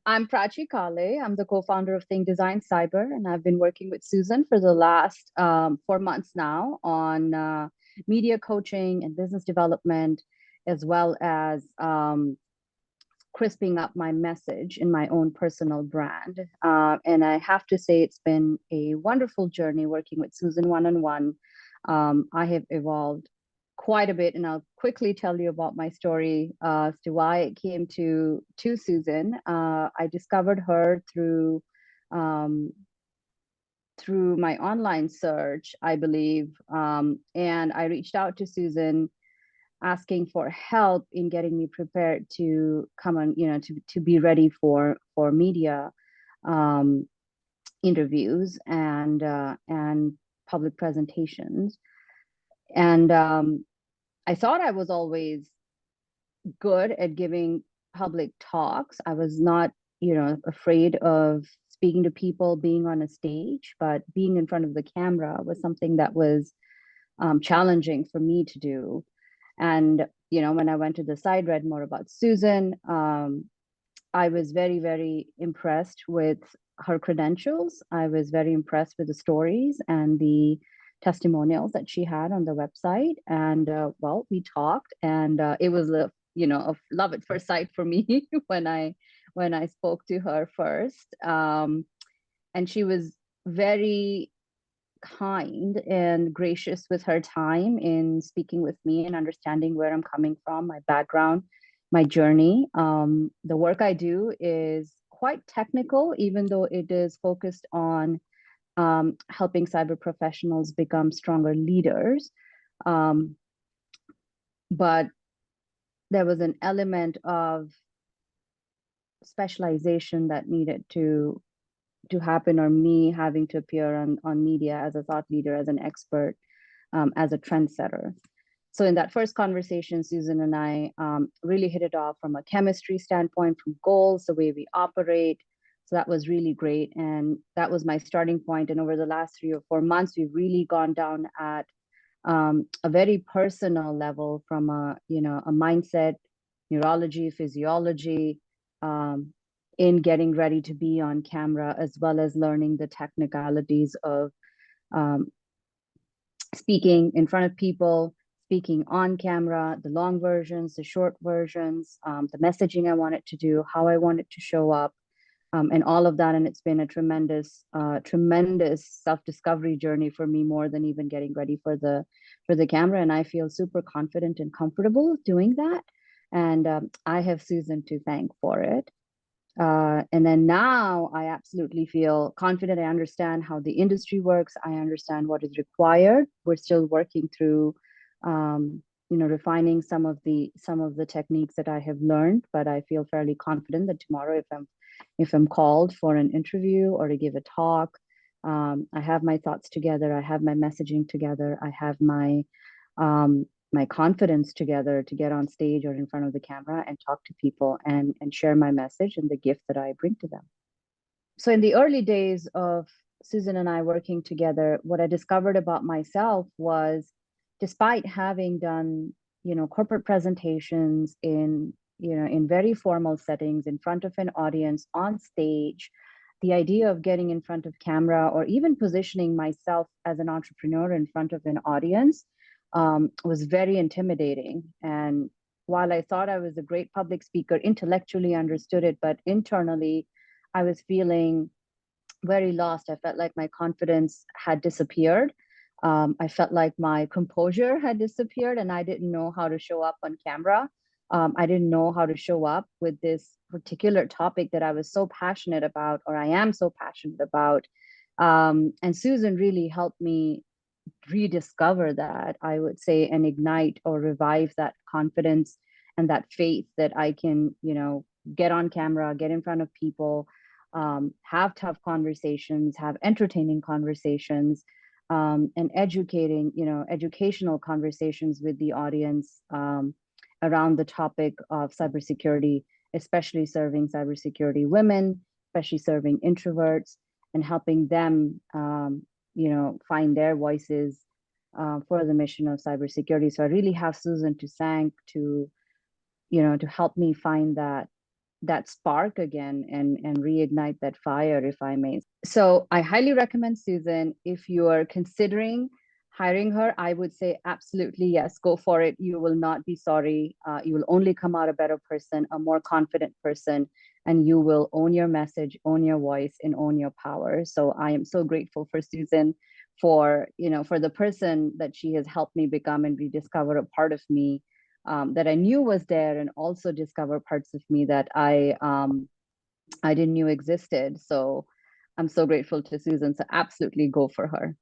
I'm Prachee Kale. I'm the co-founder of Think Design Cyber, and I've been working with Susan for the last 4 months now on media coaching and business development, as well as crisping up my message in my own personal brand. And I have to say, it's been a wonderful journey working with Susan one-on-one. I have evolved quite a bit, and I'll quickly tell you about my story as to why it came to Susan. I discovered her um, through my online search, I believe, and I reached out to Susan asking for help in getting me prepared to come on, to be ready for media um, interviews and public presentations. And I thought I was always good at giving public talks. I was not, afraid of speaking to people, being on a stage, but being in front of the camera was something that was challenging for me to do. And, when I went to the site, read more about Susan, I was very, very impressed with her credentials. I was very impressed with the stories and the testimonials that she had on the website. And well, we talked, and it was a love at first sight for me when I spoke to her first. And she was very kind and gracious with her time in speaking with me and understanding where I'm coming from, my background, my journey. The work I do is quite technical, even though it is focused on helping cyber professionals become stronger leaders. Um, but there was an element of specialization that needed to happen, or me having to appear on media as a thought leader, as an expert, as a trendsetter. So in that first conversation, Susan and I really hit it off from a chemistry standpoint, from goals, the way we operate. So that was really great. And that was my starting point. And over the last 3 or 4 months, we've really gone down at a very personal level, from a mindset, neurology, physiology, um, in getting ready to be on camera, as well as learning the technicalities of um, speaking in front of people, speaking on camera, the long versions, the short versions, the messaging I want it to do, how I want it to show up, and all of that. And it's been a tremendous self-discovery journey for me, more than even getting ready for the camera. And I feel super confident and comfortable doing that. And I have Susan to thank for it. And then now I absolutely feel confident. I understand how the industry works. I understand what is required. We're still working through, refining some of the techniques that I have learned. But I feel fairly confident that tomorrow, if I'm called for an interview or to give a talk, I have my thoughts together. I have my messaging together. I have my confidence together to get on stage or in front of the camera and talk to people and share my message and the gift that I bring to them. So in the early days of Susan and I working together, what I discovered about myself was, despite having done, corporate presentations in very formal settings, in front of an audience, on stage, the idea of getting in front of camera, or even positioning myself as an entrepreneur in front of an audience, was very intimidating. And while I thought I was a great public speaker, intellectually understood it, but internally, I was feeling very lost. I felt like my confidence had disappeared. I felt like my composure had disappeared, and I didn't know how to show up on camera. I didn't know how to show up with this particular topic that I was so passionate about, or I am so passionate about. And Susan really helped me rediscover that, I would say, and ignite or revive that confidence and that faith that I can, get on camera, get in front of people, have tough conversations, have entertaining conversations, and educational conversations with the audience, around the topic of cybersecurity, especially serving cybersecurity women, especially serving introverts, and helping them, find their voices for the mission of cybersecurity. So I really have Susan to thank to help me find that spark again and reignite that fire, if I may. So I highly recommend Susan. If you are considering hiring her, I would say absolutely yes, go for it. You will not be sorry. You will only come out a better person, a more confident person, and you will own your message, own your voice, and own your power. So I am so grateful for Susan, for for the person that she has helped me become and rediscover a part of me that I knew was there, and also discover parts of me that I didn't knew existed. So I'm so grateful to Susan. So absolutely go for her.